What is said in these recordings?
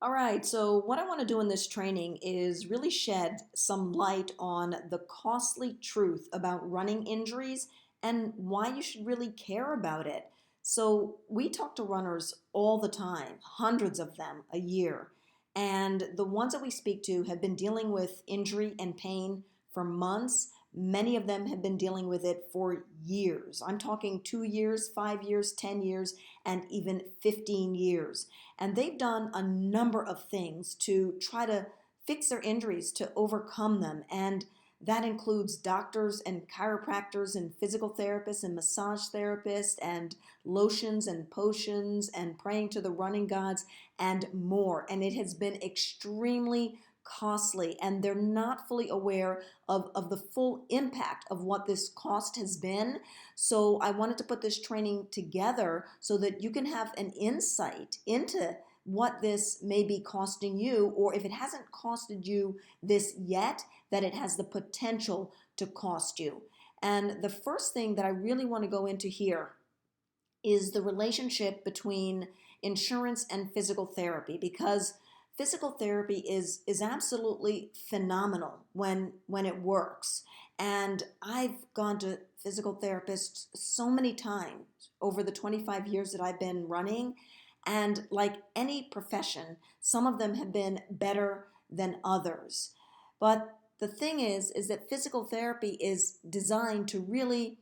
All right, so what I want to do in this training is really shed some light on the costly truth about running injuries and why you should really care about it. So, we talk to runners all the time, hundreds of them a year, and the ones that we speak to have been dealing with injury and pain for months. Many of them have been dealing with it for years. I'm talking 2 years, 5 years, 10 years, and even 15 years. And they've done a number of things to try to fix their injuries, to overcome them. And that includes doctors and chiropractors and physical therapists and massage therapists and lotions and potions and praying to the running gods and more. And it has been extremely costly, and they're not fully aware of the full impact of what this cost has been. So I wanted to put this training together so that you can have an insight into what this may be costing you, or if it hasn't costed you this yet, that it has the potential to cost you. And the first thing that I really want to go into here is the relationship between insurance and physical therapy, because physical therapy is absolutely phenomenal when it works. And I've gone to physical therapists so many times over the 25 years that I've been running, and like any profession, some of them have been better than others. But the thing is that physical therapy is designed to really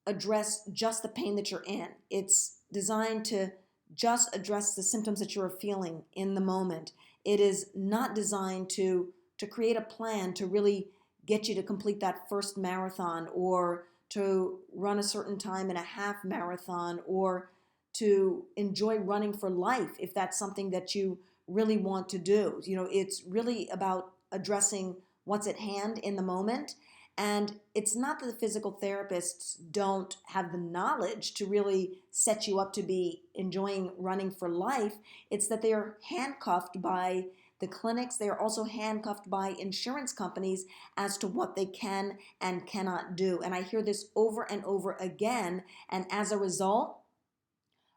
address just the pain that you're in. It's designed to just address the symptoms that you're feeling in the moment. It is not designed to create a plan to really get you to complete that first marathon, or to run a certain time in a half marathon, or to enjoy running for life if that's something that you really want to do. It's really about addressing what's at hand in the moment. And it's not that the physical therapists don't have the knowledge to really set you up to be enjoying running for life. It's that they are handcuffed by the clinics. They are also handcuffed by insurance companies as to what they can and cannot do. And I hear this over and over again. And as a result,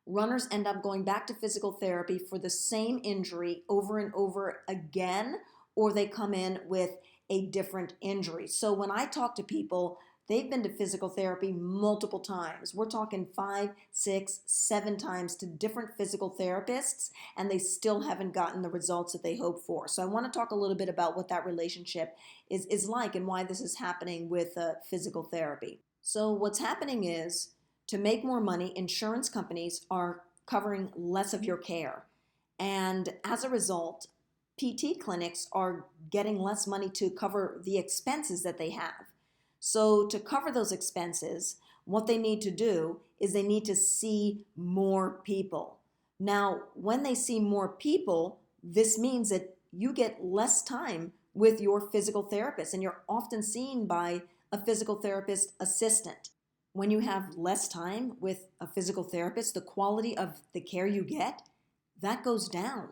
runners end up going back to physical therapy for the same injury over and over again, or they come in with a different injury. So when I talk to people, they've been to physical therapy multiple times. We're talking 5, 6, 7 times to different physical therapists, and they still haven't gotten the results that they hope for. So I want to talk a little bit about what that relationship is like and why this is happening with physical therapy. So what's happening is, to make more money, insurance companies are covering less of your care. And as a result, PT clinics are getting less money to cover the expenses that they have. So, to cover those expenses, what they need to do is they need to see more people. Now, when they see more people, this means that you get less time with your physical therapist, and you're often seen by a physical therapist assistant. When you have less time with a physical therapist, the quality of the care you get, that goes down.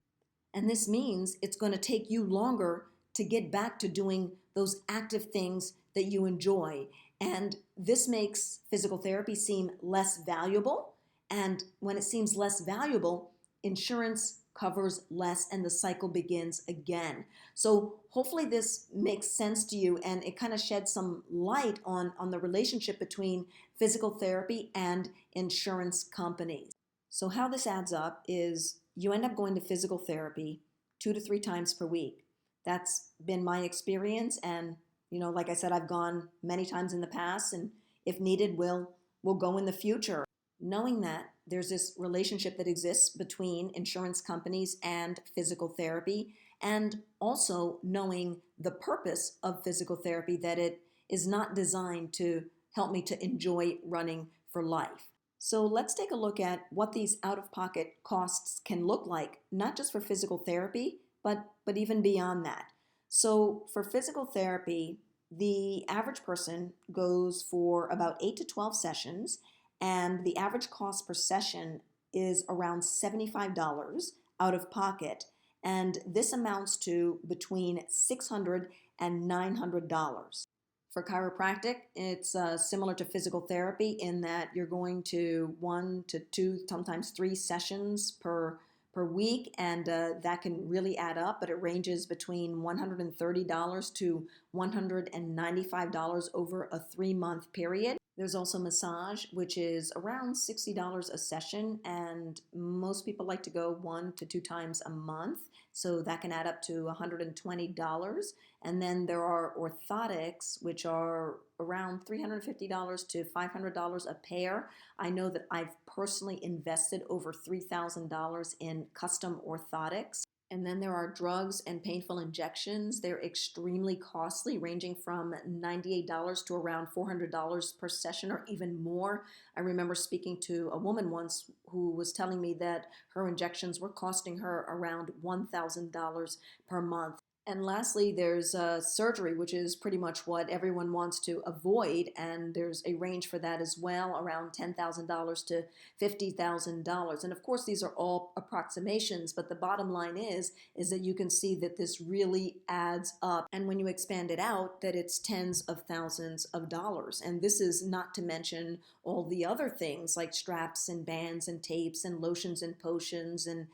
And this means it's going to take you longer to get back to doing those active things that you enjoy. And this makes physical therapy seem less valuable. And when it seems less valuable, insurance covers less and the cycle begins again. So hopefully this makes sense to you, and it kind of sheds some light on the relationship between physical therapy and insurance companies. So how this adds up is you end up going to physical therapy 2 to 3 times per week. That's been my experience, and like I said, I've gone many times in the past, and if needed, will go in the future. Knowing that there's this relationship that exists between insurance companies and physical therapy, and also knowing the purpose of physical therapy, that it is not designed to help me to enjoy running for life. So let's take a look at what these out-of-pocket costs can look like, not just for physical therapy, but even beyond that. So for physical therapy, the average person goes for about 8 to 12 sessions, and the average cost per session is around $75 out of pocket. And this amounts to between $600 and $900. For chiropractic, it's similar to physical therapy in that you're going to 1 to 2, sometimes 3 sessions per per week, and that can really add up, but it ranges between $130 to $195 over a 3 month period. There's also massage, which is around $60 a session, and most people like to go 1 to 2 times a month, so that can add up to $120. And then there are orthotics, which are around $350 to $500 a pair. I know that I've personally invested over $3,000 in custom orthotics. And then there are drugs and painful injections. They're extremely costly, ranging from $98 to around $400 per session or even more. I remember speaking to a woman once who was telling me that her injections were costing her around $1,000 per month. And lastly, there's surgery, which is pretty much what everyone wants to avoid. And there's a range for that as well, around $10,000 to $50,000. And of course, these are all approximations, but the bottom line is that you can see that this really adds up. And when you expand it out, that it's tens of thousands of dollars. And this is not to mention all the other things like straps and bands and tapes and lotions and potions and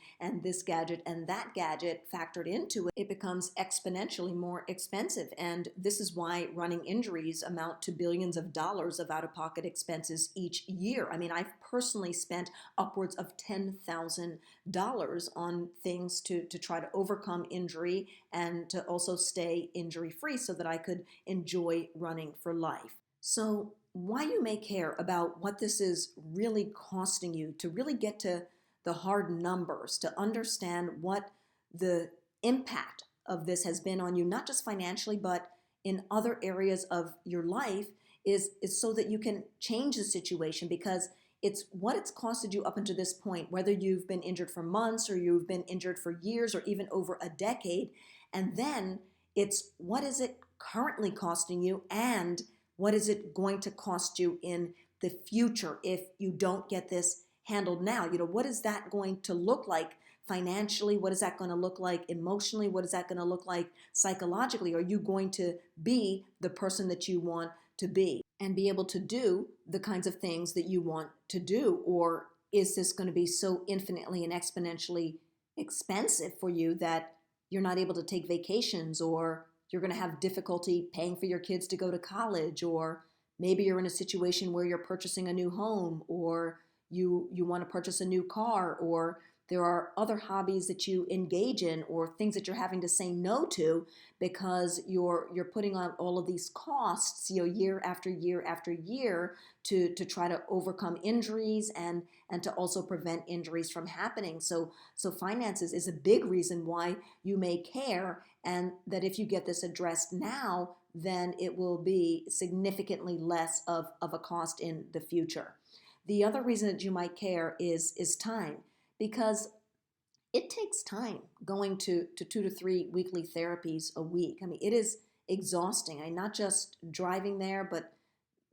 this gadget and that gadget factored into it. It becomes exponentially more expensive. And this is why running injuries amount to billions of dollars of out-of-pocket expenses each year. I mean, I've personally spent upwards of $10,000 on things to try to overcome injury and to also stay injury-free so that I could enjoy running for life. So why you may care about what this is really costing you, to really get to the hard numbers, to understand what the impact of this has been on you, not just financially, but in other areas of your life, is so that you can change the situation, because it's what it's costed you up until this point, whether you've been injured for months or you've been injured for years or even over a decade. And then it's what is it currently costing you, and what is it going to cost you in the future if you don't get this handled now? What is that going to look like financially? What is that going to look like emotionally? What is that going to look like psychologically? Are you going to be the person that you want to be and be able to do the kinds of things that you want to do? Or is this going to be so infinitely and exponentially expensive for you that you're not able to take vacations, or you're going to have difficulty paying for your kids to go to college, or maybe you're in a situation where you're purchasing a new home, or you want to purchase a new car, or there are other hobbies that you engage in, or things that you're having to say no to because you're putting on all of these costs, year after year after year to try to overcome injuries and to also prevent injuries from happening. So finances is a big reason why you may care, and that if you get this addressed now, then it will be significantly less of a cost in the future. The other reason that you might care is time, because it takes time going to 2 to 3 weekly therapies a week. I mean, it is exhausting. Not just driving there, but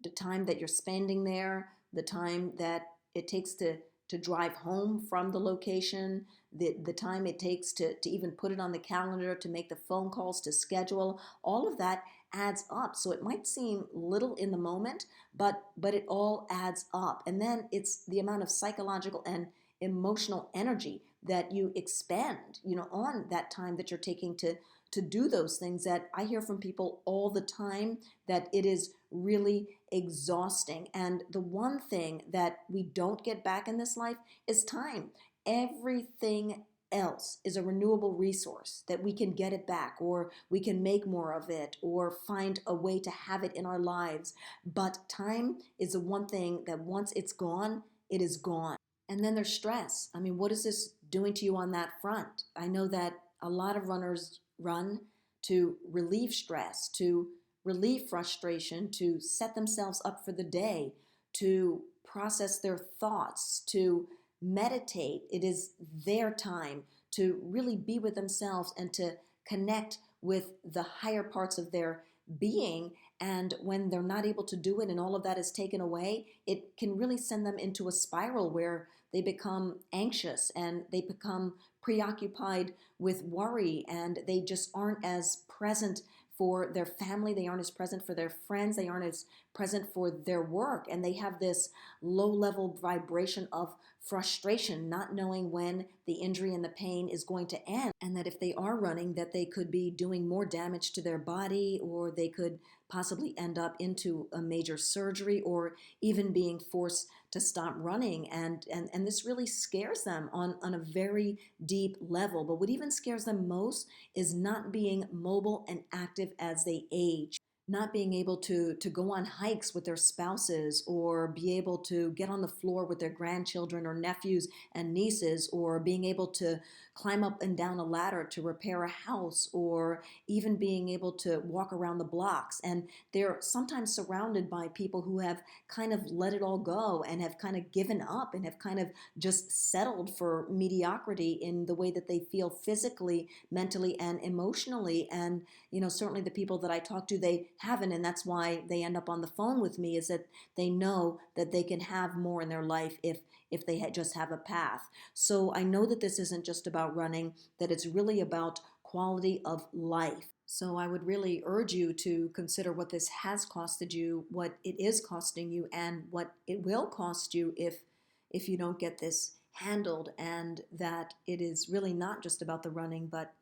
the time that you're spending there, the time that it takes to drive home from the location, the time it takes to even put it on the calendar, to make the phone calls, to schedule, all of that adds up. So it might seem little in the moment, but it all adds up. And then it's the amount of psychological and emotional energy that you expend, on that time that you're taking to do those things, that I hear from people all the time that it is really exhausting. And the one thing that we don't get back in this life is time. Everything else is a renewable resource that we can get it back, or we can make more of it, or find a way to have it in our lives. But time is the one thing that once it's gone, it is gone. And then there's stress. I mean, what is this doing to you on that front? I know that a lot of runners run to relieve stress, to relieve frustration, to set themselves up for the day, to process their thoughts, to meditate. It is their time to really be with themselves and to connect with the higher parts of their being. And when they're not able to do it and all of that is taken away, it can really send them into a spiral where they become anxious and they become preoccupied with worry, and they just aren't as present for their family. They aren't as present for their friends. They aren't as present for their work, and they have this low level vibration of frustration, not knowing when the injury and the pain is going to end, and that if they are running, that they could be doing more damage to their body, or they could possibly end up into a major surgery, or even being forced to stop running. And this really scares them on a very deep level. But what even scares them most is not being mobile and active as they age, not being able to go on hikes with their spouses, or be able to get on the floor with their grandchildren or nephews and nieces, or being able to climb up and down a ladder to repair a house, or even being able to walk around the blocks. And they're sometimes surrounded by people who have kind of let it all go and have kind of given up and have kind of just settled for mediocrity in the way that they feel physically, mentally, and emotionally. And certainly the people that I talk to, they haven't, and that's why they end up on the phone with me, is that they know that they can have more in their life if they just have a path. So I know that this isn't just about running, that it's really about quality of life. So I would really urge you to consider what this has costed you, what it is costing you, and what it will cost you if you don't get this handled, and that it is really not just about the running, but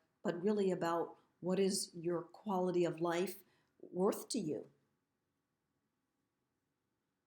really about what is your quality of life worth to you.